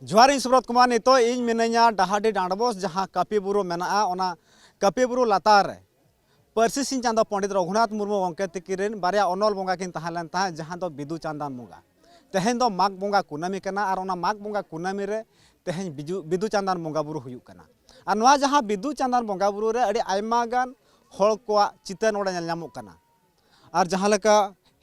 जोहार सुब्रत कुमार नितो इन मिनैया डाहाडी डांडबोस जहाँ कापी बुरु मेना ओना कापी बुरु लातार पारसी सिंह चांदा पंडित रघुनाथ मुर्मू गंके तकिन बारिया अनल बंगा किन तहालेन तहा जहाँ दो बिदु चांदान बंगा तेहेन दो माग बंगा कुनामी कना और ओना माग बंगा कुनामी रे तेहेन बिदु चांदान बंगा बुरु हुयुग कना और नोआ जहाँ बिदु चांदान बंगा बुरु रे अड़ी आयमा गान हर कोआ चितर नोडे नेल ᱧᱟᱢᱚᱜ कना और जहाँ लेका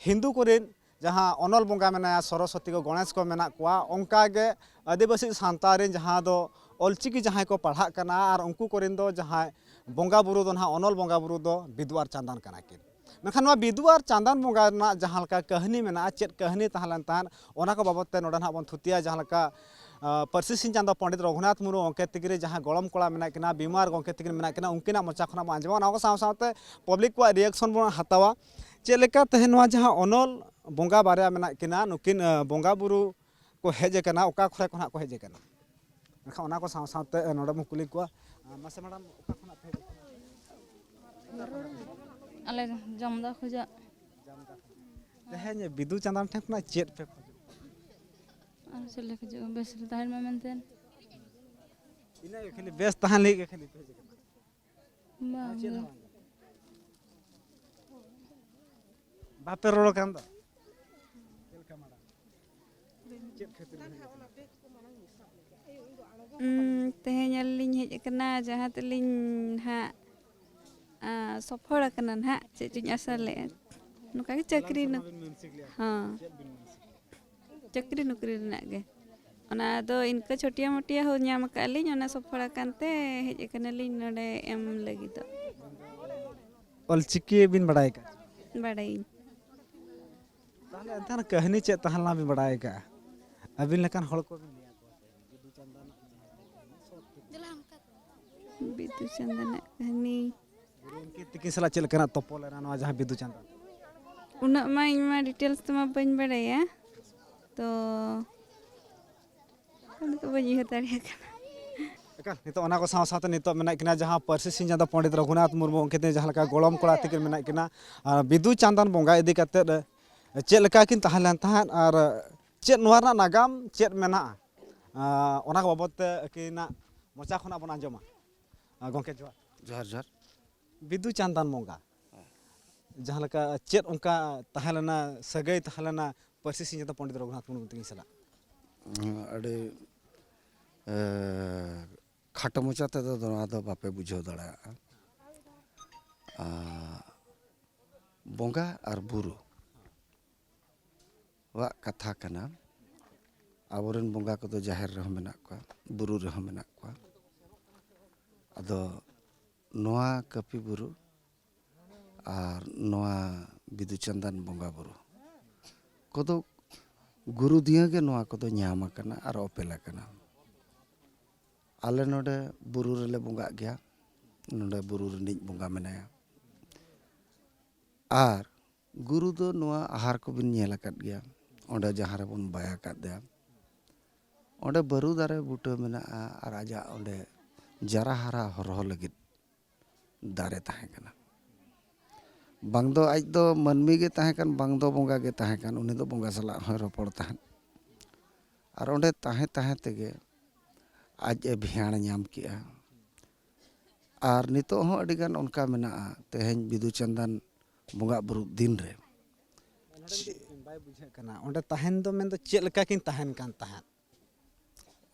हिंदू कोरिन जहाँ अनल बंगा मेना सरस्वती को गणेश को मेना कोआ ओंका गे आदिवासी सान्तारिन जहाँ दो ऑलचिकी जहाँ को पढ़ा कना और उनको कोरिन दो जहाँ बंगा बुरु दो ना अनल बंगा बुरु दो बिदु और चांदान कना किन मेखान वा बिदु और चांदान बंगा ना जहाँ लेका कहानी मेना चेत कहानी तहलन तान ओना को बाबत ते नोडे ना बन थुतिया जहाँ लेका पारसी सिंह चांदा पंडित रघुनाथ मुर्मू गंके तकिरे जहाँ गलम कोड़ा मेना किना बीमार गंके तकिन मेना किना उनकिना मोचा खना आंजमा ना को साव सावते पब्लिक को रिएक्शन बन हतावा चेलेका तेहनवा जहाँ अनल बंगा बारे मेना किना नुकिन बंगा बुरु को हेजे कना ओका खरे को को हेजे कना एखा ओना को साव सावते नोडे मुकुली को मासे मैडम ओका खना पे आले जमदा खुजा तेहेन बिदु चांदान ठे खना चेत पे और चले खुजा बेस ताहर में मेनतेन इना खाली बेस तहान ले के खाली पे हेजे कना बापे रोल कान दो चेलका माडा चेत खातिर तेहेन लिंग हेज कना जहाँ तलिंग हा सफल कना हा चे जुñ असले नुका के चक्री न हां चक्री नुकरी रना गे ओना दो इनका छोटिया मोटिया हो ᱧᱟᱢ कालिंग ओना सफल कानते हेज कना लिंग नोडे एम लगी दो ऑलचिकी बिन बड़ाई का बड़ाई ताहले अंतन कहानी चेत तहलना भी बड़ाई का अबिन लेकान हड़ को बिदु चांदन कहानी उनके तिकिन सला चेल कना तोपल ना जहाँ बिदु चांदान उना मा इमा डिटेल्स तो मा बन बड़ाया तो बन हताड़िया एकाल नितो ओना को साव सावते नितो मेना किना जहाँ पारसी सिंह चांदा पंडित रघुनाथ मुर्मू उनके जहाँ लेका गोलम कोड़ा तिकिन मेना किना बिदु चांदान बंगा इदी कते चेत लेका किन तहलेन तहान और चेत नोआ रना नागाम चेत मेना ओना को बाबत ते किना मोचा खना बन आंजमा गंके जोहार जोहार जोहार बिदु चांदान बंगा जहाँ लेका चेत उनका तहलेना सगई तहलेना पारसी सिंह चांदा पंडित रघुनाथ मुर्मू तिकिन सला अड़े खाटो मोचा ते दो बापे बुझाव दाड़ा बंगा और बुरु वा कथा कना आबोरेन बंगा को जाहिर रह मेना को बुरु रह मेना को अदो नोआ कापी बुरु और नोआ बिदु चांदान बंगा बुरु कोदो गुरु दिया के नोआ कोदो ᱧᱟᱢ कना और ओपेला कना आले नोडे बुरु रेले बंगा गया नोडे बुरु रनिज बंगा मेनाया और गुरु दो नोआ आहार को बिन नेल आकाद गया ओंडे जहाँ रे बन बाया काद दया ओंडे बरु दारे बूटे मेना और आजा ओंडे जरा हारा हरह लगित दारे ताहे कना बांग दो आज दो मनमी के ताहे कन बांग दो बंगा के ताहे कन उनी दो बंगा सला होय रोपड़ ताहन और ओंडे ताहे ताहे तेगे आज ए भियाण ᱧᱟᱢ किया और नितो हो अडी गान उनका मेना तेहेन बिदु चांदान बंगा बुरु दिन रे बाय बुझे कना ओंडे तहन दो मेन दो चेत लेका किन तहन कान तहन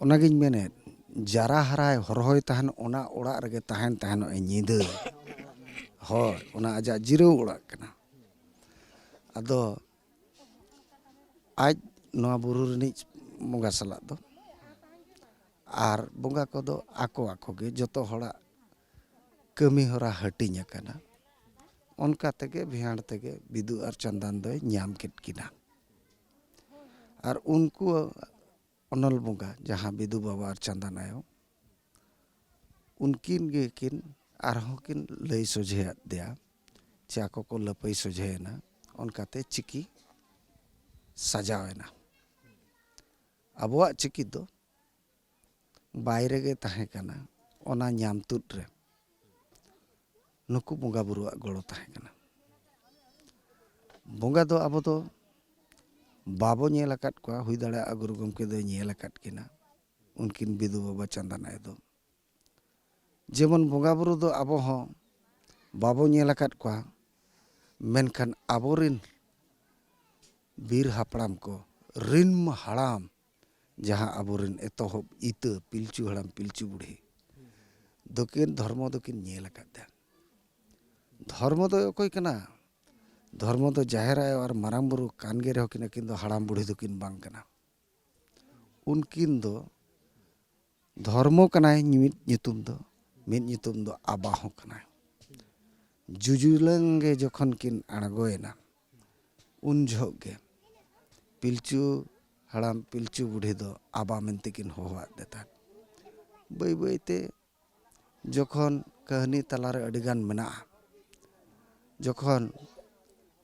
ओनागिन मेने जारा हराय हरहय तहन ओना ओड़ा रगे तहन तहन ए ᱧᱤᱫᱟᱹ होय ओना आजा जिराव ओड़ा कना अदो आज नोआ बुरु रनिज बंगा सला दो और बंगा को दो आको आको गे जतो हड़ा कमी हरा हटिंग कना उनका तेगे भियाण तेगे बिदु और चांदान दो ᱧᱟᱢ केट किना और उनको अनल बंगा जहाँ बिदु बाबा और चांदान आयो उनकिन गे किन आरहों किन लई सोझे दिया चाको को लपई सोझेना उनकाते चिकी सजावेना अबुआ चिकी दो बायरे गे ताहे कना ओना ᱧᱟᱢ तुद रे नुकु बंगा बुरुआ गड़ो ताहे कना बंगा दो अब बाबो नेल आकाद कोआ हुई दाड़ा गुरु गमके दो नेल आकाद किना उनकिन बिदु बाबा चांदन आय दो जेमन बोंगा बुरु दो आबो हों बाबो नेल आकाद कोआ मेनखान आबोरिन बीर हापड़ाम को रिन हाड़ाम जहाँ आबोरिन एतोहब इता पिलचू हाड़ाम पिलचू बुढ़ी दोकिन धर्म दोकिन नेल आकाद धर्म दो अकोय कना धर्म दो जाहेर आयो और मारांग बुरु कानगे रहो किन किन दो हाड़ाम बुढ़ी दोकिन बांग कना उनकिन दो धर्म कनाय मित nyutum दो आबा हों कनाय जुजुलंगे जखन किन आड़गोयना उन झोगे पिलचू हाड़ाम पिलचू बुढ़ी दो आबा मेनते किन होवाद देता बई बईते जखन कहानी तलारे अडिगान मेना जखन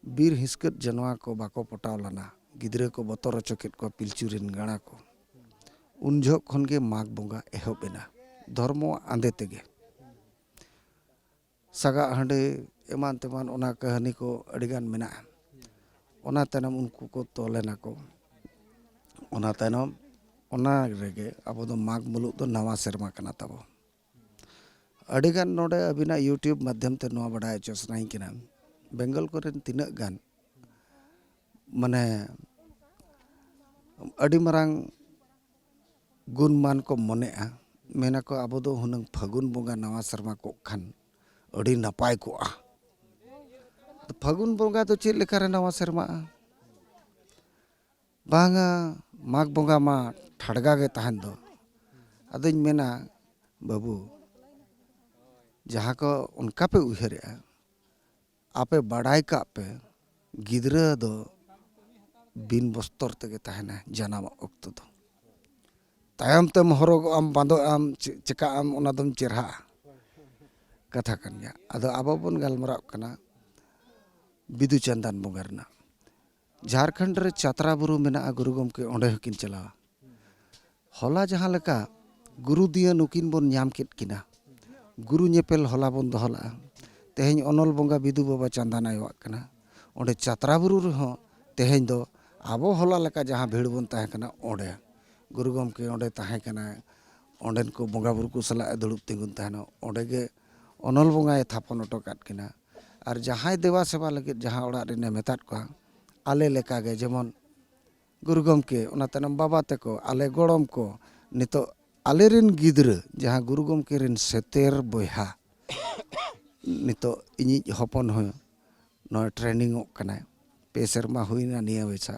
बीर हिस्कत जनवा को बाको पटाव लना गिद्रे को बतर चकेट को पिलचू रिन गाड़ा को उन झोग खन के माघ बोंगा एहबेना धर्म आंदे तेगे सागा हांडे एमान तेमान ओना कहानी को अडिगान मेना ओना तनम उनको को तोलेना को ओना तनम ओना रेगे अब दो माघ मुलुक दो नवा सेरमा कना ताबो अडिगान नोडे अबिना यूट्यूब माध्यम ते नोआ बडाय चोसनाई किना बेंगल कोरेन तिनक गान माने अडी मरांग गुणमान को मनेआ मेना को अब दो हुनंग फागुन बोंगा नवा सेरमा को खान अडी नपाय को तो फागुन बोंगा तो चेक लेकारे नवा सेरमा बांगा माघ बोंगा मा ठड़गा गे तहन दो अदुñ मेना बाबू जहाँ को उनका पे उहरेआ आपे बाडाय का पे गिद्रा दो बिन बस्तर तेगे तहना जानाम अक्तो दो तायम तेम हरोग आम बांधो आम चिका आम उनादम चेरहा कथा कन गया अदो आबो बन गालमराव कना बिदु चांदन बोंगारना झारखंड रे चात्रा बुरु मेना गुरु गमके ओंडे हकिन चलावा होला जहाँ लेका गुरु दिया नुकिन बन नाम केट किना गुरु नेपेल होला बन दोहला तेहेñ अनल बोंगा बिदु बाबा चांदन आयोवाक कना ओंडे चात्रा बुरु रहो तेहेñ दो आबो होला लेका जहाँ भीड़ बन ताहे कना ओंडे गुरु गमके ओंडे ताहे कना ओंडेन को बोंगा बुरु को सला दुड़ुब तिंगुन ताहेनो ओंडे गे अनल बोंगाय थापन ओटो काट किना और जहाँ देवा सेवा लगे जहाँ ओड़ा रिने मेताद को आले लेका गे जेमन गुरु गमके ओना तनम बाबा तको आले गोड़म को नितो आले रिन गिद्र जहाँ गुरु गमके रिन सेतेर बोहा नितो इñi हपन हो नो ट्रेनिंग कना पे सेरमा हुईना निया वैसा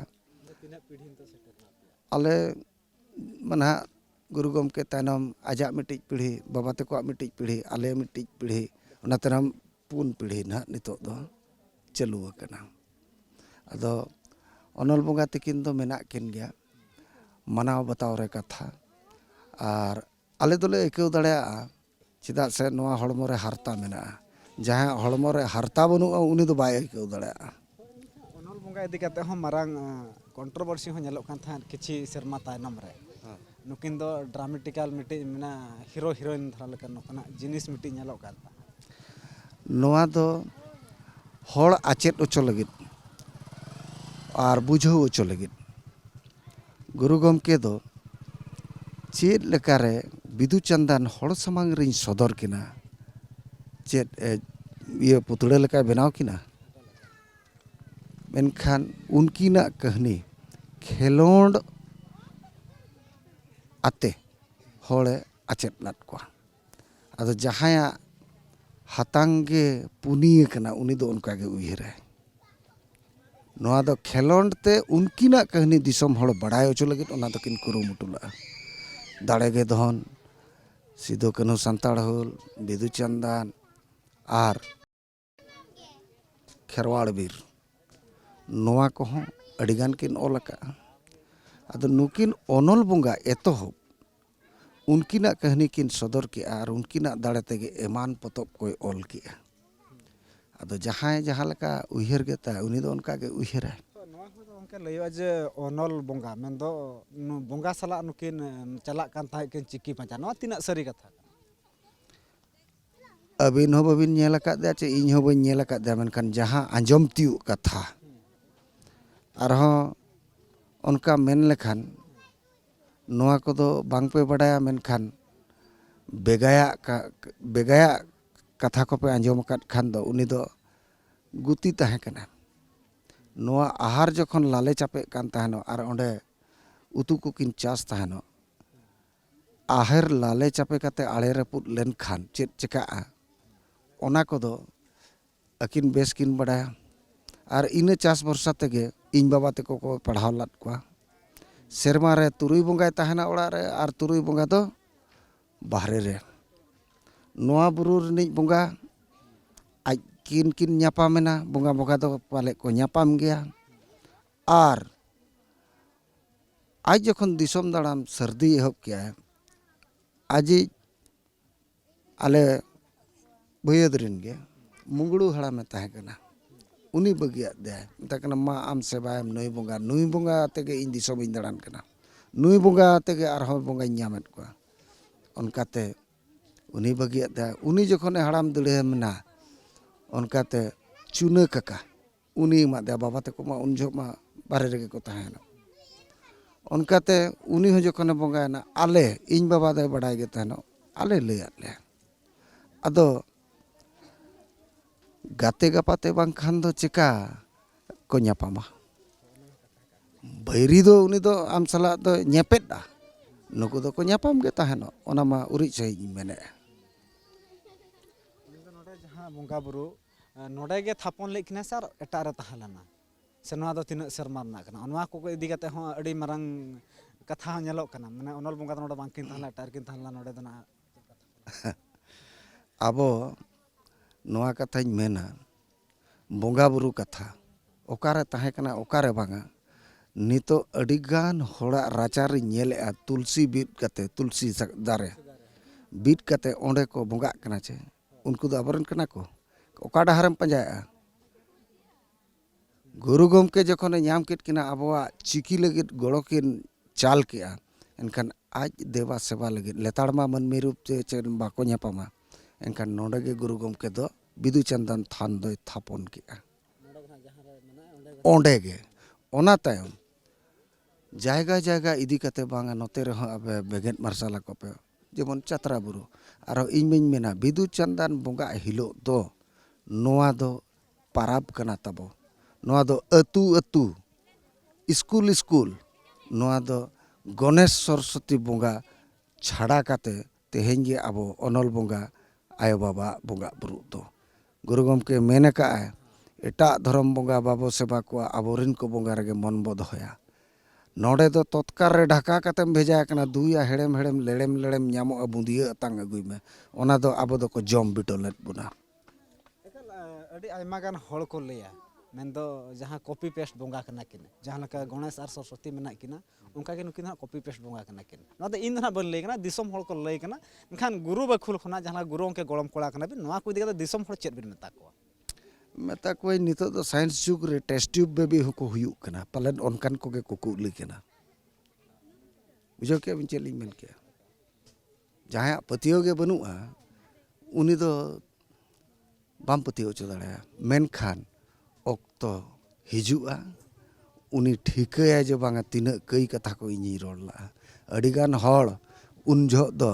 आले मना गुरु गमके तायनम आजा मिटिज पीढ़ी बाबा तको मिटिज पीढ़ी आले मिटिज पीढ़ी ओना तनम पुन पीढ़ी ना नितो दो चलू कना अदो अनल बोंगा तकिन दो मेना किन गया मनाव बताव रे कथा और आले दोले एकेव दाड़ेया चिदा से नोआ हड़मो रे हारता मेना जहाँ हड़मो रे हारता बनुआ उनी दो बाय एकेव दाड़ेया अनल बोंगा इदी काते हम मारांग कंट्रोवर्सी हो नेलोक कान थान किछि सेरमा तायनम रे नुकिन दो ड्रामेटिकल मिटे मेना हीरो हीरोइन धरा लेका नोकना जिनिस मिटे नेलोक कान नोआ दो हड़ आचेत ओचो लगित और बुझाव ओचो लगित गुरु गमके दो चेत लेकारे बिदु चांदन हड़ समांग रिन सदर किना चेत ये पुतड़े लेका बनाव किना मेनखान उनकिना कहानी खेलोंड आते हड़े आचेत लाद कोआ अदो जहाया हातांगे पुनिये कना उनी दो उनका गे उयहरे नोआ दो खेलोंड ते उनकिना कहानी दिसम हड़ बड़ाय ओचो लगित ओना दो किन कुरुमुटुला दाड़े गे दहन सिदो कान्हू सांताड़ हुल बिदु चांदन और खेरवाड़ बीर नोआ को हों अडिगान किन ओल का अदो नुकिन अनल बोंगा एतोहब उनकिना कहानी किन सदर के और उनकिना दाड़े तेगे एमान पतब कोई ओल के अदो जहाँ जहाँ लेका उयहर गेता उनी दो उनका गे उयहरा उनके लैया जे अनल बोंगा मेन दो बोंगा सला नुकिन चला कान ताहे किन चिकी पांचा नवा तिना सरी कथा अबिन हो बबिन नेल आकाद दे चे इन हो बइन नेल आकाद दे मेनखान जहाँ आंजम तिउ कथा आरहों उनका मेन लेखान ᱱᱚᱣᱟ ᱠᱚᱫᱚ ᱵᱟᱝᱯᱮ ᱵᱟᱰᱟᱭᱟ, ᱢᱮᱱᱠᱷᱟन ᱵᱮᱜᱟᱭᱟᱜ ᱠᱟᱛᱷᱟ ᱠᱚᱯᱮ ᱟᱸᱡᱚᱢ ᱟᱠᱟᱫ ᱠᱷᱟᱱ ᱫᱚ ᱩᱱᱤ ᱫᱚ ᱜᱩᱛᱤ ᱛᱟᱦᱮᱸ ᱠᱟᱱᱟ᱾ ᱱᱚᱣᱟ ᱟᱦᱟᱨ ᱡᱚᱠᱷᱚᱱ ᱞᱟᱞᱮ ᱪᱟᱯᱮᱜ ᱠᱟᱱ ᱛᱟᱦᱮᱱᱚᱜ ᱟᱨ ᱚᱸᱰᱮ ᱩᱛᱩ ᱠᱚᱠᱤᱱ ᱪᱟᱥ ᱛᱟᱦᱮᱱᱚᱜ, ᱟᱦᱟᱨ ᱞᱟᱞᱮ ᱪᱟᱯᱮ ᱠᱟᱛᱮ ᱟᱲᱮ ᱨᱟᱹᱯᱩᱫ ᱞᱮᱱᱠᱷᱟᱱ ᱪᱮᱫ ᱪᱮᱠᱟᱜᱼᱟ ᱚᱱᱟ ᱠᱚᱫᱚ ᱟᱹᱠᱤᱱ ᱵᱮᱥ ᱠᱤᱱ ᱵᱟᱰᱟᱭᱟ᱾ ᱟᱨ ᱤᱱᱟᱹ ᱪᱟᱥ ᱵᱷᱚᱨᱥᱟ ᱛᱮᱜᱮ ᱤᱧ ᱵᱟᱵᱟ ᱛᱟᱠᱚ ᱠᱚ ᱯᱟᱲᱦᱟᱣ ᱞᱮᱫ ᱠᱚᱣᱟ᱾ ᱥᱮᱨᱢᱟ ᱨᱮ 3 ᱵᱚᱸᱜᱟᱭ ᱛᱟᱦᱮᱱᱟ ᱚᱲᱟᱜ ᱨᱮ ᱟᱨ 3 ᱵᱚᱸᱜᱟ ᱫᱚ ᱵᱟᱦᱨᱮ ᱨᱮ᱾ ᱱᱚᱣᱟ ᱵᱩᱨᱩ ᱨᱤᱱᱤᱡ ᱵᱚᱸᱜᱟ ᱟᱡᱠᱤᱱ ᱧᱟᱯᱟᱢᱮᱱᱟ, ᱵᱚᱸᱜᱟ ᱵᱚᱸᱜᱟ ᱫᱚ ᱯᱟᱞᱮᱫ ᱠᱚ ᱧᱟᱯᱟᱢ ᱜᱮᱭᱟ᱾ ᱟᱨ ᱟᱡ ᱡᱚᱠᱷᱚᱱ ᱫᱤᱥᱚᱢ ᱫᱟᱬᱟᱱ ᱥᱟᱹᱨᱫᱤ ᱮᱦᱚᱵ ᱠᱮᱜᱼᱟᱭ, ᱟᱡᱤᱡ ᱟᱞᱮ ᱵᱷᱟᱹᱭᱟᱹᱫ ᱨᱮᱱ ᱜᱮ ᱢᱩᱜᱲᱩ ᱦᱟᱲᱟᱢᱮ ᱛᱟᱦᱮᱸ ᱠᱟᱱᱟ, ᱩᱱᱤ ᱵᱟᱹᱜᱤᱭᱟᱫ ᱫᱮᱭᱟᱭ, ᱢᱮᱛᱟᱭ ᱠᱟᱱᱟ ᱢᱟ ᱟᱢ ᱥᱮᱵᱟᱭᱮᱢ ᱱᱩᱭ ᱵᱚᱸᱜᱟ ᱛᱮᱜᱮ ᱤᱧ ᱫᱤᱥᱚᱢᱤᱧ ᱫᱟᱬᱟᱱ ᱠᱟᱱᱟ, ᱱᱩᱭ ᱵᱚᱸᱜᱟ ᱛᱮᱜᱮ ᱟᱨᱦᱚᱸ ᱵᱚᱸᱜᱟᱧ ᱧᱟᱢᱮᱫ ᱠᱚᱣᱟ᱾ ᱚᱱᱠᱟᱛᱮ ᱩᱱᱤ ᱵᱟᱹᱜᱤᱭᱟᱫ ᱫᱮᱭᱟᱭ᱾ ᱩᱱᱤ ᱡᱚᱠᱷᱚᱱᱮ ᱦᱟᱲᱟᱢ ᱫᱟᱲᱮᱭᱟᱢᱮᱱᱟ, ᱚᱱᱠᱟᱛᱮ ᱪᱩᱱᱟᱹ ᱠᱟᱠᱟ ᱩᱱᱤ ᱮᱢᱟᱫ ᱫᱮᱭᱟ᱾ ᱵᱟᱵᱟ ᱛᱟᱠᱚ ᱢᱟ ᱩᱱ ᱡᱚᱦᱚᱜ ᱢᱟ ᱵᱟᱦᱨᱮ ᱨᱮᱜᱮ ᱠᱚ ᱛᱟᱦᱮᱱᱟ᱾ ᱚᱱᱠᱟᱛᱮ ᱩᱱᱤ ᱦᱚᱸ ᱡᱚᱠᱷᱚᱱᱮ ᱵᱚᱸᱜᱟᱭᱮᱱᱟ, ᱤᱧ ᱵᱟᱵᱟ ᱫᱚᱭ ᱵᱟᱰᱟᱭ ᱜᱮ ᱛᱟᱦᱮᱱᱚᱜ, ᱟᱞᱮ ᱞᱟᱹᱭᱟᱫ ᱞᱮᱭᱟ᱾ ᱟᱫᱚ ᱜᱟᱛᱮ ᱜᱟᱯᱟᱛᱮ ᱵᱟᱝᱠᱷᱟᱱ ᱫᱚ ᱪᱮᱠᱟ ᱠᱚ ᱧᱟᱯᱟᱢᱟ? ᱵᱟᱹᱭᱨᱤ ᱫᱚ ᱩᱱᱤ ᱫᱚ ᱟᱢ ᱥᱟᱞᱟᱜ ᱫᱚ ᱧᱮᱯᱮᱫᱼᱟ, ᱱᱩᱠᱩ ᱫᱚᱠᱚ ᱧᱟᱯᱟᱢ ᱜᱮ ᱛᱟᱦᱮᱱᱚᱜ᱾ ᱚᱱᱟ ᱢᱟ ᱩᱨᱤᱡ ᱥᱟᱺᱦᱤᱡ ᱤᱧ ᱢᱮᱱᱮᱫᱼᱟ᱾ ᱱᱚᱰᱮ ᱡᱟᱦᱟᱸ ᱵᱚᱸᱜᱟ ᱵᱩᱨᱩ ᱱᱚᱰᱮ ᱜᱮ ᱛᱷᱟᱯᱚᱱ ᱞᱮᱫ ᱠᱤᱱᱟ ᱥᱮ ᱟᱨ ᱮᱴᱟᱜ ᱨᱮ ᱛᱟᱦᱮᱸ ᱞᱮᱱᱟ, ᱥᱮ ᱱᱚᱣᱟ ᱫᱚ ᱛᱤᱱᱟᱹᱜ ᱥᱮᱨᱢᱟ ᱨᱮᱱᱟᱜ ᱠᱟᱱᱟ? ᱱᱚᱣᱟ ᱠᱚ ᱤᱫᱤ ᱠᱟᱛᱮ ᱦᱚᱸ ᱟᱹᱰᱤ ᱢᱟᱨᱟᱝ ᱠᱟᱛᱷᱟ ᱦᱚᱸ ᱧᱮᱞᱚᱜ ᱠᱟᱱᱟ᱾ ᱢᱟᱱᱮ ᱚᱱᱚᱞ ᱵᱚᱸᱜᱟ ᱫᱚ ᱱᱚᱰᱮ ᱵᱟᱝᱠᱤᱱ ᱛᱟᱦᱮᱸ ᱞᱮᱱᱟ, ᱮᱴᱟᱜ ᱨᱮᱠᱤᱱ ᱛᱟᱦᱮᱸ ᱞᱮᱱᱟ, ᱱᱚᱰᱮ ᱫᱚ ᱱᱟᱦᱟᱜ ᱟᱵᱚ ᱱᱚᱣᱟ ᱠᱟᱛᱷᱟᱧ ᱢᱮᱱᱟ, ᱵᱚᱸᱜᱟ ᱵᱩᱨᱩ ᱠᱟᱛᱷᱟ ᱚᱠᱟᱨᱮ ᱛᱟᱦᱮᱸ ᱠᱟᱱᱟ ᱚᱠᱟᱨᱮ ᱵᱟᱝᱟ, ᱱᱤᱛᱚᱜ ᱟᱹᱰᱤᱜᱟᱱ ᱦᱚᱲᱟᱜ ᱨᱟᱪᱟᱨᱤᱧ ᱧᱮᱞᱮᱫᱼᱟ ᱛᱩᱞᱥᱤ ᱵᱤᱫ ᱠᱟᱛᱮ, ᱛᱩᱞᱥᱤ ᱫᱟᱨᱮ ᱵᱤᱫ ᱠᱟᱛᱮ ᱚᱸᱰᱮ ᱠᱚ ᱵᱚᱸᱜᱟᱜ ᱠᱟᱱᱟ ᱪᱮ ᱩᱱᱠᱩ ᱫᱚ ᱟᱵᱚᱨᱮᱱ ᱠᱟᱱᱟ ᱠᱚ? ᱚᱠᱟ ᱰᱟᱦᱟᱨᱮᱢ ᱯᱟᱸᱡᱟᱭᱮᱫᱼᱟ? ᱜᱩᱨᱩ ᱜᱚᱢᱠᱮ ᱡᱚᱠᱷᱚᱱᱮ ᱧᱟᱢ ᱠᱮᱫ ᱠᱤᱱᱟ, ᱟᱵᱚᱣᱟᱜ ᱪᱤᱠᱤ ᱞᱟᱹᱜᱤᱫ ᱜᱚᱲᱚ ᱠᱤᱱ ᱪᱟᱞ ᱠᱮᱜᱼᱟ, ᱮᱱᱠᱷᱟᱱ ᱟᱡ ᱫᱮᱵᱟ ᱥᱮᱵᱟ ᱞᱟᱹᱜᱤᱫ ᱞᱮᱛᱟᱲ ᱢᱟ ᱢᱟᱹᱱᱢᱤ ᱨূᱯ ᱛᱮ ᱪᱮᱫ ᱵᱟᱠᱚ ᱧᱟᱯᱟᱢᱟ, ᱮᱱᱠᱷᱟᱱ ᱱᱚᱰᱮ ᱜᱮ ᱜᱩᱨᱩ ᱜᱚᱢᱠᱮ ᱫᱚ ᱵᱤᱫᱩ ᱪᱟᱸᱫᱟᱱ ᱛᱷᱟᱱ ᱫᱚᱭ ᱛᱷᱟᱯᱚᱱ ᱠᱮᱜᱼᱟ᱾ ᱚᱸᱰᱮ ᱜᱮ ᱚᱱᱟ ᱛᱟᱭᱚᱢ ᱡᱟᱭᱜᱟ ᱡᱟᱭᱜᱟ ᱤᱫᱤ ᱠᱟᱛᱮ ᱵᱟᱝᱟ ᱱᱚᱛᱮ ᱨᱮᱦᱚᱸ ᱟᱯᱮ ᱵᱮᱸᱜᱮᱫ ᱢᱟᱨᱥᱟᱞ ᱟᱠᱚ ᱯᱮ, ᱡᱮᱢᱚᱱ ᱪᱟᱛᱨᱟ ᱵᱩᱨᱩ᱾ ᱟᱨᱦᱚᱸ ᱤᱧ ᱢᱟᱧ ᱢᱮᱱᱟ ᱵᱤᱫᱩ ᱪᱟᱸᱫᱟᱱ ᱵᱚᱸᱜᱟ ᱦᱤᱞᱳᱜ ᱫᱚ ᱱᱚᱣᱟ ᱫᱚ ᱯᱟᱨᱟᱵᱽ ᱠᱟᱱᱟ ᱛᱟᱵᱚ᱾ ᱱᱚᱣᱟ ᱫᱚ ᱟᱹᱛᱩ ᱟᱹᱛᱩ, ᱤᱥᱠᱩᱞ ᱤᱥᱠᱩᱞ, ᱱᱚᱣᱟ ᱫᱚ ᱜᱚᱱᱮᱥ ᱥᱚᱨᱚᱥᱚᱛᱤ ᱵᱚᱸᱜᱟ ᱪᱷᱟᱰᱟ ᱠᱟᱛᱮ ᱛᱮᱦᱮᱧ ᱜᱮ ᱟᱵᱚ ᱚᱱᱚᱞ ᱵᱚᱸᱜᱟ ᱟᱭᱳᱼᱵᱟᱵᱟᱣᱟᱜ ᱵᱚᱸᱜᱟ ᱵᱩᱨᱩᱜ ᱫᱚ᱾ ᱜᱩᱨᱩ ᱜᱚᱢᱠᱮ ᱢᱮᱱ ᱟᱠᱟᱜᱼᱟᱭ, ᱮᱴᱟᱜ ᱫᱷᱚᱨᱚᱢ ᱵᱚᱸᱜᱟ ᱵᱟᱵᱚ ᱥᱮᱵᱟ ᱠᱚᱣᱟ, ᱟᱵᱚᱨᱮᱱ ᱠᱚ ᱵᱚᱸᱜᱟ ᱨᱮᱜᱮ ᱢᱚᱱ ᱵᱚ ᱫᱚᱦᱚᱭᱟ᱾ ᱱᱚᱰᱮ ᱫᱚ ᱛᱚᱛᱠᱟᱨ ᱨᱮ ᱰᱷᱟᱠᱟ ᱠᱟᱛᱮᱢ ᱵᱷᱮᱡᱟ ᱠᱟᱱᱟ, ᱫᱩᱭᱟ ᱦᱮᱲᱮᱢ ᱦᱮᱲᱮᱢ ᱞᱮᱲᱮᱢ ᱞᱮᱲᱮᱢ ᱧᱟᱢᱚᱜᱼᱟ, ᱵᱩᱸᱫᱤᱭᱟᱹ ᱟᱛᱟᱝ ᱟᱹᱜᱩᱭ ᱢᱮ᱾ ᱚᱱᱟ ᱫᱚ ᱟᱵᱚ ᱫᱚᱠᱚ ᱡᱚᱢ ᱵᱤᱴᱟᱹ ᱞᱮᱫ ᱵᱚᱱᱟ᱾ ᱮᱠᱟᱞ ᱟᱹᱰᱤ ᱟᱭᱢᱟ ᱜᱟᱱ ᱦᱚᱲ ᱠᱚ ᱞᱟᱹᱭᱟ, ᱢᱮᱱᱫᱚ ᱡᱟᱦᱟᱸ ᱠᱚᱯᱤ ᱯᱮᱥᱴ ᱵᱚᱸᱜᱟ ᱠᱟᱱᱟ ᱠᱤᱱ, ᱡᱟᱦᱟᱸ ᱞᱮᱠᱟ ᱜᱚणᱮᱥ ᱟᱨ ᱥᱚᱨᱚᱥᱚᱛᱤ ᱢᱮᱱᱟᱜ ᱠᱤᱱᱟ, ᱚᱱᱠᱟᱜᱮ ᱱᱩᱠᱤᱱ ᱦᱟᱸᱜ ᱠᱚᱯᱤ ᱯᱮᱥᱴ ᱵᱚᱸᱜᱟ ᱠᱟᱱᱟ ᱠᱤᱱ᱾ ᱱᱚᱣᱟ ᱫᱚ ᱤᱧ ᱫᱚ ᱦᱟᱸᱜ ᱵᱟᱹᱧ ᱞᱟᱹᱭ ᱠᱟᱱᱟ, ᱫᱤᱥᱚᱢ ᱦᱚᱲ ᱠᱚ ᱞᱟᱹᱭ ᱠᱟᱱᱟ᱾ ᱢᱮᱱᱠᱷᱟᱱ ᱜᱩᱨᱩ ᱵᱟᱠᱷᱩᱞ ᱠᱷᱚᱱᱟᱜ ᱡᱟᱦᱟᱸ ᱜᱩᱨᱩ ᱜᱚᱢᱠᱮ ᱜᱚᱲᱚᱢ ᱠᱚᱲᱟ ᱠᱟᱱᱟ ᱵᱤᱱ, ᱱᱚᱣᱟ ᱠᱚ ᱤᱫᱤ ᱠᱟᱛᱮ ᱫᱤᱥᱚᱢ ᱦᱚᱲ ᱪᱮᱫ ᱵᱤᱱ ᱢᱮᱛᱟ ᱠᱚᱣᱟ? ᱢᱮᱛᱟ ᱠᱚᱣᱟᱧ ᱱᱤᱛᱚᱜ ᱫᱚ ᱥᱟᱭᱮᱱᱥ ᱡᱩᱜᱽ ᱨᱮ ᱴᱮᱥᱴ ᱴᱤᱭᱩᱵ ᱵᱮᱵᱤ ᱦᱚᱸᱠᱚ ᱦᱩᱭᱩᱜ ᱠᱟᱱᱟ, ᱯᱟᱞᱮᱱ ᱚᱱᱠᱟᱱ ᱠᱚᱜᱮ ᱠᱩᱠᱩᱜᱞᱤ ᱠᱟᱱᱟ᱾ ᱵᱩᱡᱷᱟᱹᱣ ᱠᱮᱜᱼᱟ ᱵᱤᱱ ᱪᱮᱫ ᱞᱤᱧ ᱢᱮᱱ ᱠᱮᱜᱼᱟ? ᱡᱟᱦᱟᱸᱭᱟᱜ ᱯᱟᱹᱛᱭᱟᱹᱣ ᱜᱮ ᱵᱟᱹᱱᱩᱜᱼᱟ, ᱩᱱᱤ ᱫᱚ ᱵᱟᱢ ᱯᱟᱹᱛᱭᱟᱹᱣ ᱦᱚᱪᱚ ᱫᱟᱲᱮᱭᱟᱜᱼᱟ᱾ ᱢᱮᱱᱠᱷᱟᱱ ᱚᱠᱛᱚ ᱦᱤᱡᱩᱜᱼᱟ, ᱩᱱᱤ ᱴᱷᱤᱠᱟᱹᱭᱟ ᱡᱮ ᱵᱟᱝᱟ ᱛᱤᱱᱟᱹᱜ ᱠᱟᱹᱭ ᱠᱟᱛᱷᱟ ko ᱤᱧᱤᱧ ᱨᱚᱲ ᱞᱟᱜᱼᱟ᱾ ᱟᱹᱰᱤᱜᱟᱱ ᱦᱚᱲ ᱩᱱ ᱡᱚᱦᱚᱜ ᱫᱚ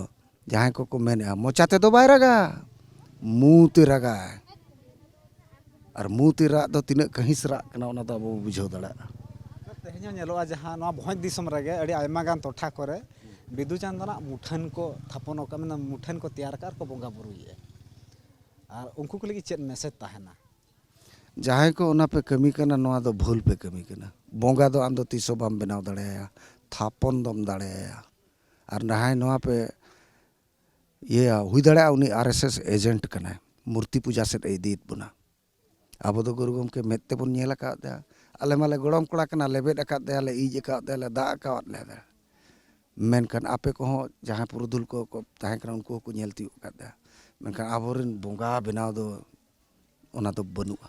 ᱡᱟᱦᱟᱸᱭ ᱠᱚᱠᱚ ᱢᱮᱱᱮᱜᱼᱟ, ᱢᱚᱪᱟ ᱛᱮᱫᱚ ᱵᱟᱭ ᱨᱟᱜᱟ, ᱢᱩ ᱛᱮ ᱨᱟᱜᱟᱭ᱾ ᱟᱨ ᱢᱩ ᱛᱮ ᱨᱟᱜ ᱫᱚ ᱛᱤᱱᱟᱹᱜ ᱠᱟᱹᱦᱤᱥ ᱨᱟᱜ ᱠᱟᱱᱟ, ᱚᱱᱟ ᱫᱚ ᱟᱵᱚ ᱵᱚ ᱵᱩᱡᱷᱟᱹᱣ ᱫᱟᱲᱮᱭᱟᱜᱼᱟ᱾ ᱛᱮᱦᱮᱧ ᱦᱚᱸ ᱧᱮᱞᱚᱜᱼᱟ, ᱡᱟᱦᱟᱸ ᱱᱚᱣᱟ ᱵᱷᱚᱸᱡᱽ ᱫᱤᱥᱚᱢ ᱨᱮᱜᱮ ᱟᱹᱰᱤ ᱟᱭᱢᱟ ᱜᱟᱱ ᱴᱚᱴᱷᱟ ᱠᱚᱨᱮ ᱵᱤᱫᱩ ᱪᱟᱸᱫᱟᱱᱟᱜ ᱢᱩᱴᱷᱟᱹᱱ ᱠᱚ ᱛᱷᱟᱯᱚᱱ ᱟᱠᱟᱫ, ᱢᱟᱱᱮ ᱢᱩᱴᱷᱟᱹᱱ ᱠᱚ ᱛᱮᱭᱟᱨ ᱟᱠᱟᱫ ᱟᱨ ᱠᱚ ᱵᱚᱸᱜᱟ ᱵᱩᱨᱩᱭᱮᱫᱼᱟ᱾ ᱟᱨ ᱩᱱᱠᱩ ᱠᱚ ᱞᱟᱹᱜᱤᱫ ᱪᱮᱫ ᱢᱮᱥᱮᱡᱽ ᱛᱟᱦᱮᱱᱟ? ᱡᱟᱦᱟᱸᱭ ᱠᱚ ᱚᱱᱟ ᱯᱮ ᱠᱟᱹᱢᱤ ᱠᱟᱱᱟ, ᱱᱚᱣᱟ ᱫᱚ ᱵᱷᱩᱞ ᱯᱮ ᱠᱟᱹᱢᱤ ᱠᱟᱱᱟ᱾ ᱵᱚᱸᱜᱟ ᱫᱚ ᱟᱢ ᱫᱚ ᱛᱤᱥ ᱦᱚᱸ ᱵᱟᱢ ᱵᱮᱱᱟᱣ ᱫᱟᱲᱮᱭᱟᱭᱟ, ᱛᱷᱟᱯᱚᱱ ᱫᱚᱢ ᱫᱟᱲᱮᱭᱟᱭᱟ᱾ ᱟᱨ ᱡᱟᱦᱟᱸᱭ ᱱᱚᱣᱟ ᱯᱮ ᱦᱩᱭ ᱫᱟᱲᱮᱭᱟᱜᱼᱟ, ᱩᱱᱤ RSS ᱮᱡᱮᱱᱴ ᱠᱟᱱᱟᱭ, ᱢᱩᱨᱛᱤ ᱯᱩᱡᱟ ᱥᱮᱫ ᱮ ᱤᱫᱤᱭᱮᱫ ᱵᱚᱱᱟ᱾ ᱟᱵᱚ ᱫᱚ ᱜᱩᱨᱩ ᱜᱚᱢᱠᱮ ᱢᱮᱫ ᱛᱮᱵᱚᱱ ᱧᱮᱞ ᱟᱠᱟᱫᱮᱭᱟ, ᱟᱞᱮ ᱢᱟᱞᱮ ᱜᱚᱲᱚᱢ ᱠᱚᱲᱟ ᱠᱟᱱᱟ, ᱞᱮᱵᱮᱫ ᱟᱠᱟᱫᱮᱭᱟᱞᱮ, ᱤᱡ ᱟᱠᱟᱫᱮᱭᱟᱞᱮ, ᱫᱟᱜ ᱟᱠᱟᱣᱟᱫ ᱞᱮᱭᱟ᱾ ᱢᱮᱱᱠᱷᱟᱱ ᱟᱯᱮ ᱠᱚᱦᱚᱸ ᱡᱟᱦᱟᱸᱭ ᱯᱩᱨᱩᱫᱷᱩᱞ ᱠᱚ ᱛᱟᱦᱮᱸ ᱠᱟᱱᱟ, ᱩᱱᱠᱩ ᱦᱚᱸᱠᱚ ᱧᱮᱞ ᱛᱤᱭᱳᱜ ᱟᱠᱟᱫᱟ᱾ ᱢᱮᱱᱠᱷᱟᱱ ᱟᱵᱚᱨᱮᱱ ᱵᱚᱸᱜᱟ ᱵᱮᱱᱟᱣ ᱫᱚ ᱚᱱᱟ ᱫᱚ ᱵᱟᱹᱱᱩᱜᱼᱟ᱾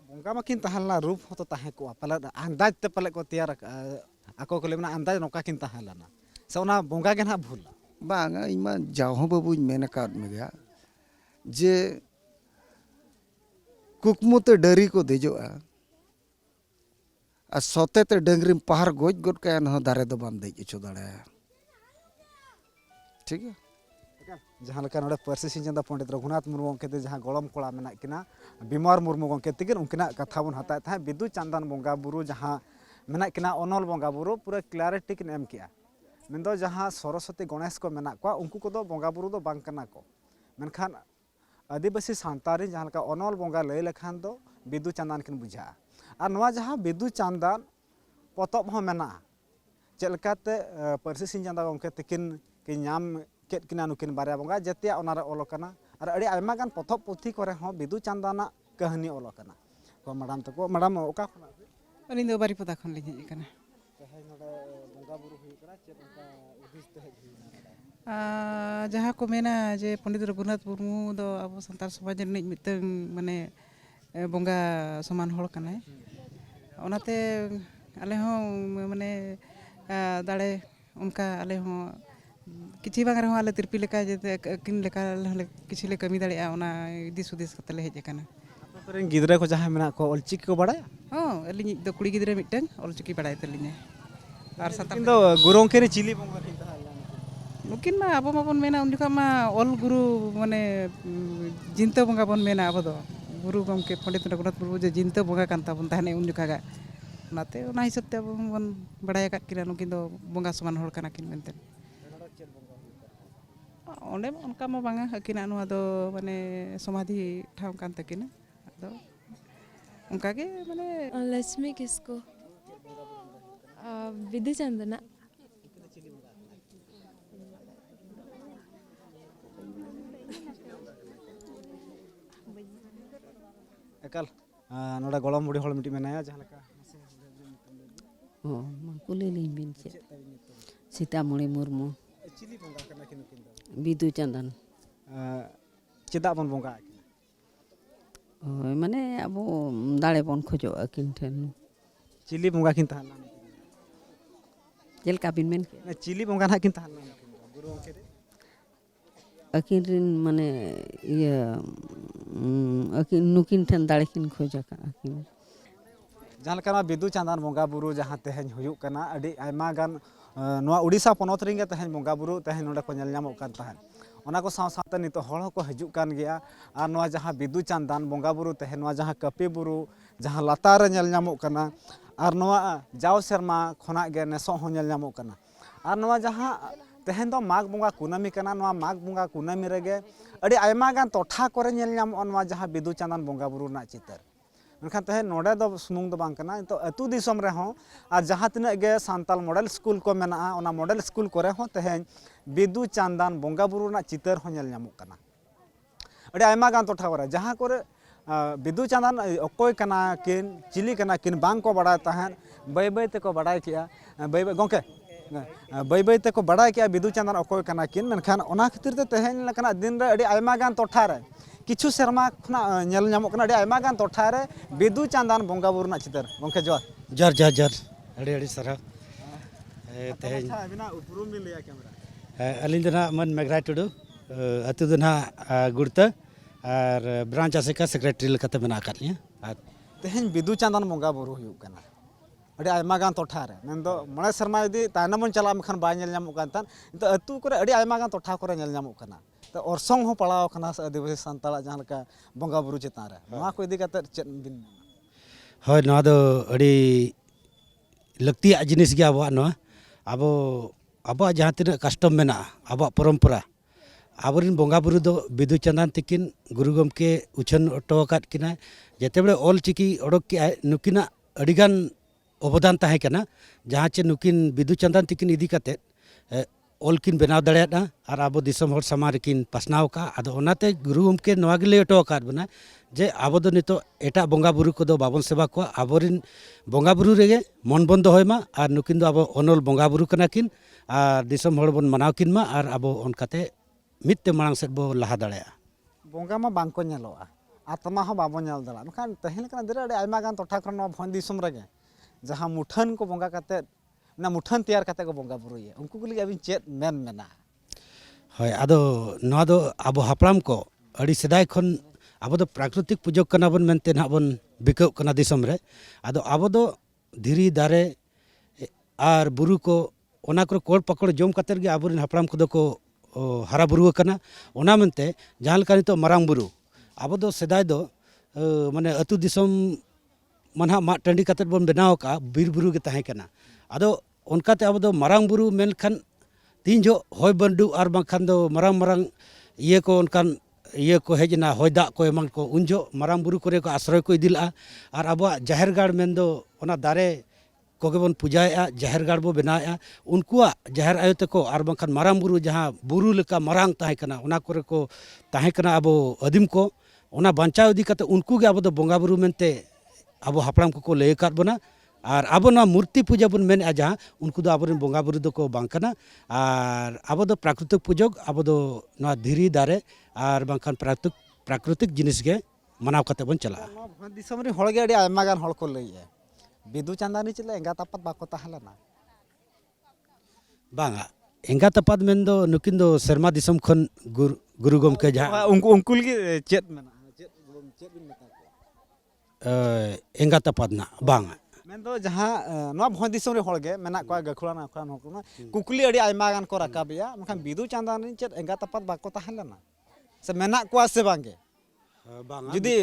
ᱵᱚᱸᱜᱟ ᱢᱟᱠᱤᱱ ᱛᱟᱦᱮᱸ ᱞᱮᱱᱟ, ᱨᱩᱯ ᱦᱚᱸᱛᱚ ᱛᱟᱦᱮᱸ ᱠᱚᱜᱼᱟ, ᱯᱟᱞᱮᱫ ᱟᱱᱫᱟᱡᱽ ᱛᱮ ᱯᱟᱞᱮᱫ ᱠᱚ ᱛᱮᱭᱟᱨ ᱟᱠᱟᱜᱼᱟ᱾ ᱟᱠᱚ ᱠᱚ ᱞᱟᱹᱭ ᱢᱮᱱᱟ ᱟᱱᱫᱟᱡᱽ ᱱᱚᱝᱠᱟ ᱠᱤᱱ ᱛᱟᱦᱮᱸ ᱞᱮᱱᱟ, ᱥᱮ ᱚᱱᱟ ᱵᱚᱸᱜᱟ ᱜᱮ ᱱᱟᱦᱟᱜ ᱵᱷᱩᱞᱟ? ᱵᱟᱝᱟ, ᱤᱧ ᱢᱟ ᱡᱟᱣ ᱦᱚᱸ ᱵᱟᱹᱵᱩᱧ ᱢᱮᱱ ᱟᱠᱟᱫ ᱢᱮᱜᱮᱭᱟ ᱡᱮ ᱠᱩᱠᱢᱩ ᱛᱮ ᱰᱟᱹᱨᱤ ᱠᱚ ᱫᱮᱡᱚᱜᱼᱟ, ᱟᱨ ᱥᱚᱛᱮ ᱛᱮ ᱰᱟᱹᱝᱨᱤᱢ ᱯᱟᱦᱟᱨ ᱜᱚᱡ ᱜᱚᱫ ᱠᱟᱭᱟ, ᱮᱱᱦᱚᱸ ᱫᱟᱨᱮ ᱫᱚ ᱵᱟᱢ ᱫᱮᱡ ᱦᱚᱪᱚ ᱫᱟᱲᱮᱭᱟᱭᱟ᱾ ठीक है जहाँ लेका नोडे परसी सिंह चंदा पंडित रघुनाथ मुर्मू गंके ते जहाँ गलम कोड़ा मेना किना बिमार मुर्मू गंके तिगिन उनकिना कथा बन हताय था बिदु चांदन बोंगा बुरु जहाँ मेना किना अनल बोंगा बुरु पूरा क्लियरिटी किन एम किया मेनदो जहाँ सरस्वती गणेश को मेना को उनको को दो बोंगा बुरु दो बांग कना को मेनखान आदिवासी सांतारी जहाँ लेका अनल बोंगा लय लेखान दो बिदु चांदन किन बुझा और नवा जहाँ बिदु चांदन पतब हो मेना चलकाते परसी सिंह चंदा गंके तिकिन कि नाम केट किना नुकिन बारे बोंगा जतिया ओनारे ओलोकना और अड़ी आयमा गान पथब पुथी करे हो बिदु चांदना कहानी ओलोकना को मैडम तको मैडम ओका खना अलिंग दो बारीपदा खन लिኝ कना तहे नोडे बोंगा बुरु हुई करा चेत उनका उद्देश्य तहे जहाँ को मेना जे पंडित रघुनाथ मुर्मू दो अब संतार समाज रिनिज मितंग माने बोंगा समान होड़ कनाय ओनाते आले हो माने दाड़े उनका आले हो किसी बांग रहो आले तिरपी लेका जे किन लेका किसी ले कमी दाड़े ओना दिस उदिस कतले हेज कना आपरेन गिदरा को जहाँ मेना को ऑलचिकी को बड़ाया हां अलिኝ दो कुड़ी गिदरे मिटंग ऑलचिकी बड़ाय तलिኝ आर संतार किंतु गुरुंके रे चिली बोंगा किन तहा नुकिन मा अब माबन मेना उन जखा मा ऑल गुरु माने जिंत बोंगा बन मेना अब दो गुरु गमके पंडित रघुनाथ मुर्मू जे जिंत बोंगा कान ताबन ताहने उन जखा गा नाते ओना हिसाब ते अब बन बड़ाय का किना नुकिन दो बोंगा समान होड़ कना किन मेनते ओंडे उनका मा बांगा हकिना नुआ दो माने समाधि ठाव कान तकिना आदो उनका के माने लक्ष्मी किसको विधि चंदना एकल नोडा गलम बुढ़ी हल मिटी मेनाया जहाँ लेका कुली बिन सीतामणि मुर्मू चिली बोंगा कना किन किन बिदु चांदन चेदा बन बोंगा माने अब दाड़े बन खोजो अकिन ठेन चिली बोंगा किन तहा जेलका बिन मेन चिली बोंगा ना किन तहा गुरु गंके रे अकिन रिन माने ये अकिन नुकिन ठेन दाड़े किन खोजा का अकिन जहाँ लेका बिदु चांदन बोंगा बुरु जहाँ तेहन हुयुक कना अडी आयमा गान नोआ उड़ीसा पनत रिंगे तेहन बोंगा बुरु तेहन नोडे को नेल ᱧᱟᱢᱚᱜ ᱠᱟᱱ ᱛᱟᱦᱮᱱ ᱚᱱᱟ ᱠᱚ ᱥᱟᱶ ᱥᱟᱶᱛᱮ ᱱᱤᱛᱚᱜ ᱦᱚᱲ ᱦᱚᱸᱠᱚ ᱦᱤᱡᱩᱜ ᱠᱟᱱ ᱜᱮᱭᱟ ᱟᱨ ᱱᱚᱣᱟ ᱡᱟᱦᱟᱸ ᱵᱤᱫᱩ ᱪᱟᱸᱫᱟᱱ ᱵᱚᱸᱜᱟ ᱵᱩᱨᱩ ᱛᱟᱦᱮᱸ ᱱᱚᱣᱟ ᱡᱟᱦᱟᱸ ᱠᱟᱹᱯᱤ ᱵᱩᱨᱩ ᱡᱟᱦᱟᱸ ᱞᱟᱛᱟᱨ ᱨᱮ ᱧᱮᱞ ᱧᱟᱢᱚᱜ ᱠᱟᱱᱟ ᱟᱨ ᱱᱚᱣᱟ ᱡᱟᱣ ᱥᱮᱨᱢᱟ ᱠᱷᱚᱱᱟᱜ ᱜᱮ ᱱᱮᱥᱚᱜ ᱦᱚᱸ ᱧᱮᱞ ᱧᱟᱢᱚᱜ ᱠᱟᱱᱟ ᱟᱨ ᱱᱚᱣᱟ ᱡᱟᱦᱟᱸ ᱛᱮᱦᱮᱧ ᱫᱚ ᱢᱟᱜᱽ ᱵᱚᱸᱜᱟ ᱠᱩᱱᱟᱹᱢᱤ ᱠᱟᱱᱟ ᱱᱚᱣᱟ ᱢᱟᱜᱽ ᱵᱚᱸᱜᱟ ᱠᱩᱱᱟᱹᱢᱤ ᱨᱮᱜᱮ ᱟᱹᱰᱤ ᱟᱭᱢᱟ ᱜᱟᱱ ᱴᱚᱴᱷᱟ ᱠᱚᱨᱮ ᱧᱮᱞ ᱧᱟᱢᱚᱜᱼᱟ ᱱᱚᱣᱟ ᱡᱟᱦᱟᱸ ᱵᱤᱫᱩ ᱪᱟᱸᱫᱟᱱ ᱵᱚᱸᱜᱟ ᱵᱩᱨᱩ ᱨᱮᱱᱟᱜ ᱪᱤᱛᱟᱹᱨ मेनखान तेहन नोडे दो सुमुंग दो बांग कना तो अतु दिसम रे हों और जहाँ तिनाग गे सांताल मॉडल स्कूल को मेना ओना मॉडल स्कूल करे हों तेहन बिदु चांदन बोंगा बुरु ना चितर हों नेल ᱧᱟᱢᱚᱜ कना अड़ी आयमा गान टोठा करे जहाँ करे बिदु चांदन अकोय कना किन चिली कना किन बांग को बड़ा तहन बै बै ते को बड़ा किया बै बै गंके बै बै ते को बड़ा किया बिदु चांदन अकोय कना किन मेनखान ओना खातिर ते तेहन लकना दिन रे अड़ी आयमा गान टोठा रे किछु सेरमा खना नेल ᱧᱟᱢᱚᱜ कना अड़ी आयमा गान टोठा रे बिदु चांदन बोंगा बुरु ना चितर गंके जोर जर जर जर अड़ी सारा तेहन अच्छा बिना उपरुम मिल लिया कैमरा अलिंग दना मन मेघराय टुडू अतु दना गुड़ता और ब्रांच आसेका सेक्रेटरी लेकाते मेना आकालिया तेहन बिदु चांदन बोंगा बुरु हुयुक कना अड़ी आयमा गान टोठा रे मेनदो मणे शर्मा यदि तायनम बन चला मखन बा नेल ᱧᱟᱢᱚᱜ कान तान तो अतु करे अड़ी आयमा गान टोठा करे नेल ᱧᱟᱢᱚᱜ कना तो ओरसंग हो पड़ाव कना आदिवासी सांताल जहाँ लेका बोंगा बुरु चेतान रे नोआ को इदी काते चेत बिन हय नोआ दो अड़ी लक्तिया जिनिस गे आबो नोआ आबो आबो जहाँ तिना कस्टम मेना आबो परंपरा आबोरिन बोंगा बुरु दो बिदु चांदन तिकिन गुरु गमके उछन अटो आकाद किना जेते बेले ऑल चिकी ओडक के नुकिना अड़ीगान अवदान ताहे कना जहाँ चे नुकिन बिदु चांदन तिकिन इदी काते ऑल किन बनाव दाड़ेयादा और आबो दिसम हर समाज किन पासनाव का आदो ओनाते गुरु गमके नोआ गे लय अटो आकाद बना जे आबो दो नितो एटा बोंगा बुरु को दो बाबन सेवा को आबोरिन बोंगा बुरु रेगे मन बन दोहयमा और नुकिन दो आबो अनल बोंगा बुरु कना किन और दिसम हर बन मनाव किन मा और आबो ओनकाते मित्ते मांग सेट बो लहा दाड़ेया बोंगा मा बांग को नेलोआ आत्मा हो बाबो नेल दला मेनखान तेहन कना दिरे अड़ी आयमा गान टोठा खन भन दिसम रेगे जहाँ मुठन को बोंगा काते ना मुठन तैयार काते को बोंगा बुरुये उनको को लगी अबिन चेत मेन मेना हय आदो नोआ दो आबो हापड़ाम को अड़ी सेदाय खन आबो दो प्राकृतिक पूजक कना बन मेनते ना बन बिकौ कना दिसम रे आदो आबो दो धीरी दारे और बुरु को ओना को कोड़ पकड़ जोम कातर गे आबोरिन हापड़ाम को दो को ᱦᱟᱨᱟ ᱵᱩᱨᱩ ᱟᱠᱟᱱᱟ ᱚᱱᱟ ᱢᱮᱱᱛᱮ ᱡᱟᱦᱟᱸ ᱞᱮᱠᱟ ᱱᱤᱛᱚᱜ ᱢᱟᱨᱟᱝ ᱵᱩᱨᱩ ᱟᱵᱚ ᱫᱚ ᱥᱮᱫᱟᱭ ᱫᱚ ᱢᱟᱱᱮ ᱟᱹᱛᱩ ᱫᱤᱥᱚᱢ ᱢᱟᱱᱦᱟᱜ ᱢᱟᱜ ᱴᱟᱺᱰᱤ ᱠᱟᱛᱮᱫ ᱵᱚᱱ ᱵᱮᱱᱟᱣ ᱟᱠᱟᱜᱼᱟ ᱵᱤᱨ ᱵᱩᱨᱩ ᱜᱮ ᱛᱟᱦᱮᱸ ᱠᱟᱱᱟ ᱟᱫᱚ ᱚᱱᱠᱟᱛᱮ ᱟᱵᱚ ᱫᱚ ᱢᱟᱨᱟᱝ ᱵᱩᱨᱩ ᱢᱮᱱᱠᱷᱟन ᱛᱤᱱ ᱡᱚᱦᱚᱜ ᱦᱚᱭ ᱵᱟᱹᱨᱰᱩ ᱟᱨ ᱵᱟᱝᱠᱷᱟन ᱫᱚ ᱢᱟᱨᱟᱝ ᱢᱟᱨᱟᱝ ᱤᱭᱟᱹ ko ᱚᱱᱠᱟᱱ ᱤᱭᱟᱹ ko ᱦᱮᱡ ᱮᱱᱟ ᱦᱚᱭ ᱫᱟᱜ ko ᱮᱢᱟᱱ ko ᱩᱱ ᱡᱚᱦᱚᱜ ᱢᱟᱨᱟᱝ ᱵᱩᱨᱩ ᱠᱚᱨᱮ ko ᱟᱥᱨᱚᱭ ko ᱤᱫᱤ ᱞᱟᱜᱼᱟ ᱟᱨ ᱟᱵᱚᱣᱟᱜ ᱡᱟᱦᱮᱨ ᱜᱟᱲ ᱢᱮᱱᱫᱚ ᱚᱱᱟ ᱫᱟᱨᱮ ᱠᱚᱜᱮ ᱵᱚᱱ ᱯᱩᱡᱟᱹᱭᱮᱜᱼᱟ ᱡᱟᱦᱮᱨ ᱜᱟᱲ ᱵᱚ ᱵᱮᱱᱟᱣᱮᱜᱼᱟ ᱩᱱᱠᱩᱣᱟᱜ ᱡᱟᱦᱮᱨ ᱟᱭᱳ ᱛᱮᱠᱚ ᱟᱨ ᱵᱟᱝᱠᱷᱟन ᱢᱟᱨᱟᱝ ᱵᱩᱨᱩ ᱡᱟᱦᱟᱸ ᱵᱩᱨᱩ ᱞᱮᱠᱟ ᱢᱟᱨᱟᱝ ᱛᱟᱦᱮᱸ ᱠᱟᱱᱟ ᱚᱱᱟ ᱠᱚᱨᱮ ko ᱛᱟᱦᱮᱸ ᱠᱟᱱᱟ ᱟᱵᱚ ᱟᱹᱫᱤᱢ ko ᱚᱱᱟ ᱵᱟᱧᱪᱟᱣ ᱤᱫᱤ ᱠᱟᱛᱮ ᱩᱱᱠᱩ ᱜᱮ ᱟᱵᱚ ᱫᱚ ᱵᱚᱸᱜᱟ ᱵᱩᱨᱩ ᱢᱮᱱᱛᱮ ᱟᱵᱚ ᱦᱟᱯᱲᱟᱢ ᱠᱚᱠᱚ ᱞᱟᱹᱭ ᱟᱠᱟᱫ ᱵᱚᱱᱟ ᱟᱨ ᱟᱵᱚ ᱱᱚᱣᱟ ᱢᱩᱨᱛᱤ ᱯᱩᱡᱟᱹ ᱵᱚᱱ ᱢᱮᱱᱮᱜᱼᱟ ᱡᱟᱦᱟᱸ ᱩᱱᱠᱩ ᱫᱚ ᱟᱵᱚᱨᱮᱱ ᱵᱚᱸᱜᱟ ᱵᱩᱨᱩ ᱫᱚᱠᱚ ᱵᱟᱝ ᱠᱟᱱᱟ ᱟᱨ ᱟᱵᱚ ᱫᱚ ᱯᱨᱟᱠᱨᱤᱛᱤᱠ ᱯᱩᱡᱟᱹ ᱟᱵᱚ ᱫᱚ ᱱᱚᱣᱟ ᱫᱷᱤᱨᱤ ᱫᱟᱨᱮ ᱟᱨ ᱵᱟᱝᱠᱷᱟन ᱯᱨᱟᱠᱨᱤᱛᱤक ᱡᱤᱱᱤᱥ ᱜᱮ ᱢᱟᱱᱟᱣ ᱠᱟᱛᱮ ᱵᱚᱱ ᱪᱟᱞᱟᱜᱼᱟ ᱱᱚᱣᱟ ᱵᱷᱚᱸᱡᱽ ᱫᱤᱥᱚᱢ ᱨᱮ ᱦᱚᱲ ᱜᱮ ᱟᱹᱰᱤ ᱟᱭᱢᱟ ᱜᱟᱱ ᱦᱚᱲ ᱠᱚ ᱞᱟᱹᱭᱮᱜᱼᱟ ᱵᱤᱫᱩ ᱪᱟᱸᱫᱟᱱᱤ ᱪᱮᱫ ᱮᱸᱜᱟᱛ ᱟᱯᱟᱛ ᱵᱟᱠᱚ ᱛᱟᱦᱮᱸ ᱞᱮᱱᱟ ᱵᱟᱝᱟ ᱮᱸᱜᱟᱛ ᱟᱯᱟᱛ ᱢᱮᱱᱫᱚ ᱱᱩᱠᱤᱱ ᱫᱚ ᱥᱮᱨᱢᱟ ᱫᱤᱥᱚᱢ ᱠᱷᱚᱱ ᱜᱩᱨᱩ ᱜᱚᱢᱠᱮ ᱡᱟᱦᱟᱸ उनको लगी चेत मेना चेत चेत बिन मता ᱮᱸᱜᱟᱛ ᱟᱯᱟᱛ ᱱᱟᱜ ᱵᱟᱝᱟ मेन दो जहाँ नवा भोज दिसम रे हॉल गे मेना को गखुड़ा ना खड़ा नोकना कुकली अड़ी आयमा गान को रकाबिया मखान बिदु चांदानी चेत एंगा तपत बाको ताहलेना से मेना को से बांगे जुदी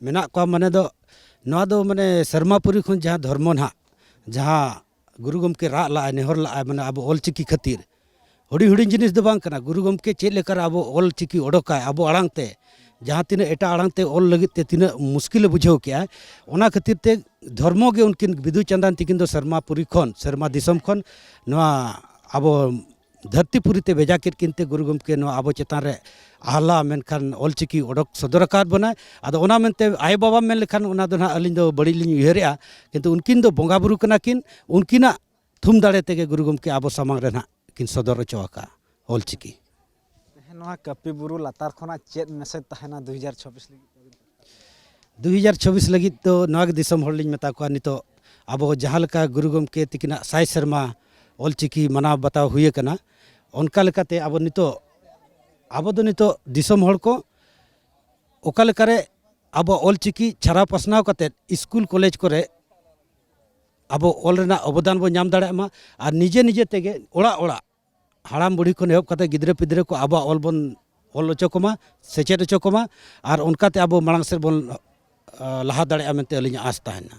मेना को माने दो नवा दो माने शर्मापुरी खन जहाँ धर्म ना जहाँ गुरु गमके रा ला नेहर ला माने अब ऑलचिकी खातिर हुडी हुडी जिनिस दो बांग कना गुरु गमके चेत लेकर अब ऑलचिकी ओडोका अब आड़ांगते जहाँ तीन एटा आड़ांगते ऑल लगित ते तीन मुश्किल बुझाव किया ओना खातिर ते धर्म गे उनकिन बिदु चांदान तिकिन दो शर्मापुरी खन शर्मा दिसम खन नवा अब धरतीपुरी ते भेजा किनते गुरु गमके नवा अब चेतान रे आहला मेनखान ऑलचिकी ओडक सदर आकाद बना आदो ओना मेनते आय बाबा मेन लेखान ओना दो ना अलिन दो बड़ी लिन उयहरेआ किंतु उनकिन दो बोंगा बुरु कना किन उनकिना थुम दाड़े तेगे गुरु गमके अब सामांग रे ना किन सदर चौका ऑलचिकी नवा कपी बुरु लातार खना चेत मैसेज तहना 2026 लगी 2026 लगित तो नवा दिसम हॉल लिन मेता को नितो अब जहाँ लेका गुरु गमके तिकिना साय शर्मा ऑलचिकी मनाव बताव हुए कना उनका लेकाते अब नितो अब दो नितो दिसम हॉल को ओका लेकारे अब ऑलचिकी छारा पसनाव कते स्कूल कॉलेज करे अब ऑल रेना अवदान बो नाम दाड़ेमा और निजे निजे तेगे ओड़ा ओड़ा हाड़ाम बुढ़ी को एहब कते गिद्रे पिद्रे को अब ऑल बन ऑल ओचोकमा सेचेद ओचोकमा और उनकाते अब मांग से बन लहा दाड़े मेनते अलिኝ आस ताहेना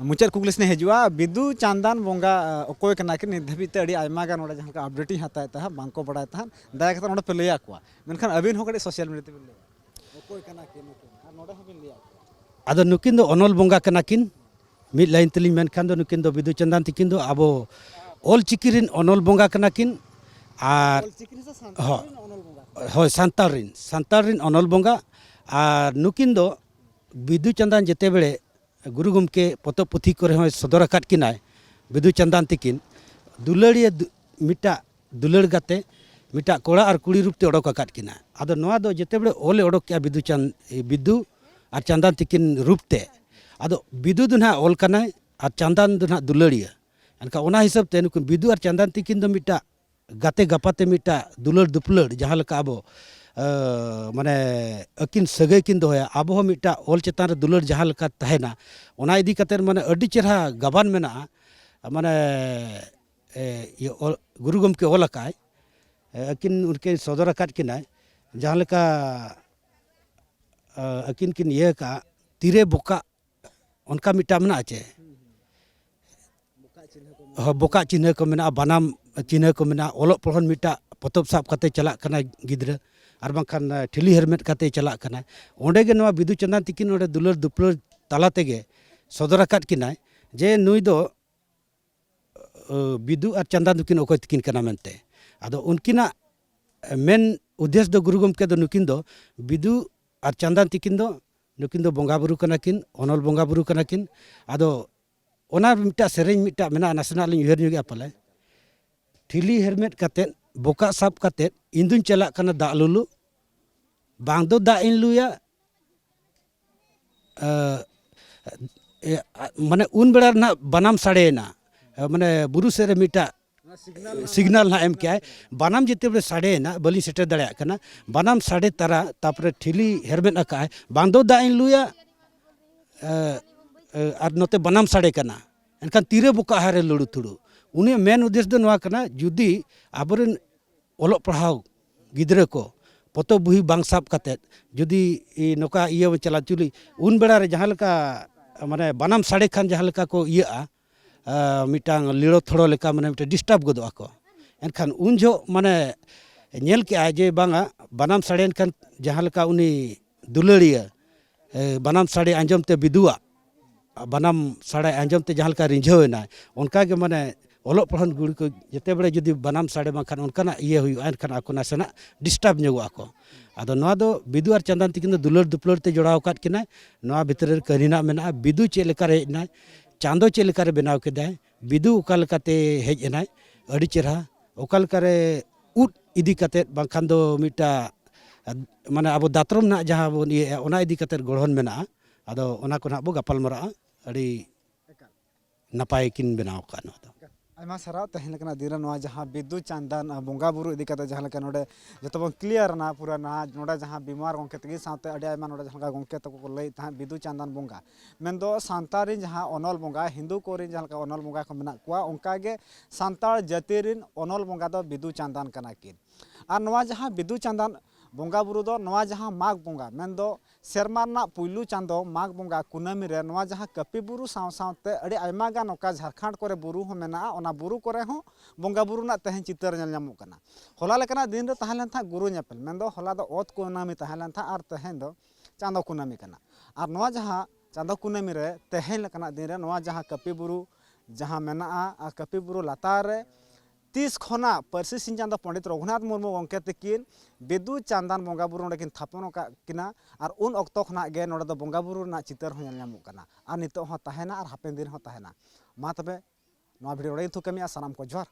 मुचार कुकलिस ने हजुआ बिदु चांदान बोंगा अकोय कना कि नित धबिते अड़ी आयमा गान ओडा जहां का अपडेट हाता ता बांको बडाय ता दया कते ओडा पे लया कोआ मेनखान अबिन हो कड़े सोशल मीडिया ते बिन अकोय कना कि और नोडा हो बिन लिया आदो नुकिन दो अनल बोंगा कना किन मिद लाइन तलिኝ मेनखान दो नुकिन दो बिदु चांदान तिकिन दो अब ऑल चिकी रिन अनल बोंगा कना किन और होय सांताल रिन अनल बोंगा और नुकिन दो बिदु चांदान जेते बेले गुरु गमके पतब पुथी करे होय सदर आकाद किनाय बिदु चांदान तिकिन दुलड़िया मिटा दुलड़ गाते मिटा कोड़ा और कुड़ी रूप ते ओडक आकाद किना आदो नवा दो जेते बेले ओले ओडक किया बिदु और चांदान तिकिन रूप ते आदो बिदु दो ना ओल कनाय और चांदान दो ना दुलड़िया एनका ओना हिसाब ते नुकिन बिदु और चांदान तिकिन दो मिटा गाते गपाते मिटा दुलड़ दुपलड़ जहाँ लेका अब माने अकिन सगै किन दोया अब हो मिटा ऑल चेतान रे दुलड़ जहाँ लेका तहेना ओना इदी कतेर माने अड्डी चेहरा गबान मेना माने ये गुरु गमके ऑल आकाय अकिन उनके सदर आकाद किनाय जहाँ लेका अकिन किन ये का तीरे बोका उनका मिटा मेना आचे बोका चिन्ह को मेना बनाम चिन्ह को मेना ओलोग पढ़न मिटा पतब साब कते चला कना गिद्रा और बांखान ठिली हेरमेट कते चला कना ओंडे गे नवा बिदु चांदान तिकिन ओंडे दुलर दुपलर ताला तेगे सदर आकाद किनाय जे नुई दो बिदु और चांदान दुकिन ओकोय तिकिन कना मेनते आदो उनकिना मेन उद्देश्य दो गुरु गमके दो नुकिन दो बिदु और चांदान तिकिन दो नुकिन दो बोंगा बुरु कना किन अनल बोंगा बुरु कना किन आदो ओना मिटा सेरेंज मिटा मेना नासना लिन उहर नुगे पाले ठिली हेरमेट कते बोका साब कते इंदुन चला कना दा लुलु बांग दो दा इन लुया माने उन बेड़ा ना बनाम साड़ेना माने बुरु सेरे मिटा सिग्नल ना एम क्या बनाम जिते बड़े साड़े ना बलि सेटर दड़े कना बनाम साड़े तारा तापरे ठिली हेरमेट अका बांग दो दा इन लुया और नोते बनाम साड़े कना एनखान तीरे बोका हारे लुड़ू थुड़ू उनी मेन उद्देश्य दो नवा कना जुदी आबरेन olok pahau gidra ko poto buhi bang sab katet judi noka iya chala chuli un bera re jahan leka mane banam sade khan jahan leka ko iya mitang liro thoro leka mane mite disturb godo ako enkhan un jo mane nyel ke aje banga banam sade kan jahan leka uni dulariya banam sade anjom te bidua banam sade anjom te jahan leka rinjhaw na onka ge mane olok pahon guri ko jete bere judi banam sade bangkhan onkana iye huyu enkhan ako nasena disturb nyogo ako ado noa do bidu ar chandan tikin do dular duplor te jodaw kat kina noa bhitre kanina mena bidu che leka re na chando che leka re benaw kedai bidu oka lekate hej enai adi cherha oka leka re ut idi katet bangkhan do mita mane abo datrom na jaha bon iye ona idi katet gorhon mena ado ona ko na bo gapal mara adi napay kin benaw ka no Aima सारा तहन लेकना दिन नवा जहां विद्युत चांदन बोंगा बुरु इदी कते जहां लेका नोडे जतबन clear ना पूरा ना नोडे जहां बीमार गोंके तगी साथे अडे आयमा नोडे जहां गोंके तको को लई ता विद्युत चांदन बोंगा मेनदो सांतारी जहां ओनल बोंगा हिंदू कोरी जहां का ओनल बोंगा को मेना कुआ ओंका गे सांतार जातिरिन ओनल बोंगा दो विद्युत चांदन कना किन आर नवा जहां विद्युत चांदन बोंगा बुरु दो नवा जहां माग बोंगा मेनदो सेरमा ना पुइलु चांदो माग बोंगा कुनामी रे नवा जहां कपि बुरु साव सावते अडे आयमा गा नोका झारखंड कोरे बुरु हो मेना ओना बुरु कोरे हो बोंगा बुरु ना तहन चितर नेल ᱧᱟᱢᱚᱜ ᱠᱟᱱᱟ होला लेकना दिन रे तहलन था गुरु नेपल मेनदो होला दो ओत कुनामी तहलन था आर तहन दो चांदो कुनामी कना आर नवा जहां चांदो कुनामी रे तहन लेकना दिन रे नवा जहां कपि बुरु जहां मेना आ कपि बुरु लातार रे 30 खना परसी सिंह चांदा पंडित रघुनाथ मुर्मू गंके तकिन विद्युत चांदन बोंगा बुरु नोडे थापन किना आर उन अक्तो खना गे नोडे दो बोंगा बुरु ना चितर हो ᱧᱟᱢᱚᱜ ᱠᱟᱱᱟ आर नितो हो तहना आर हापेन दिन हो तहना मा तबे नवा भिडियो रे थु कमिया सलाम को जोहार।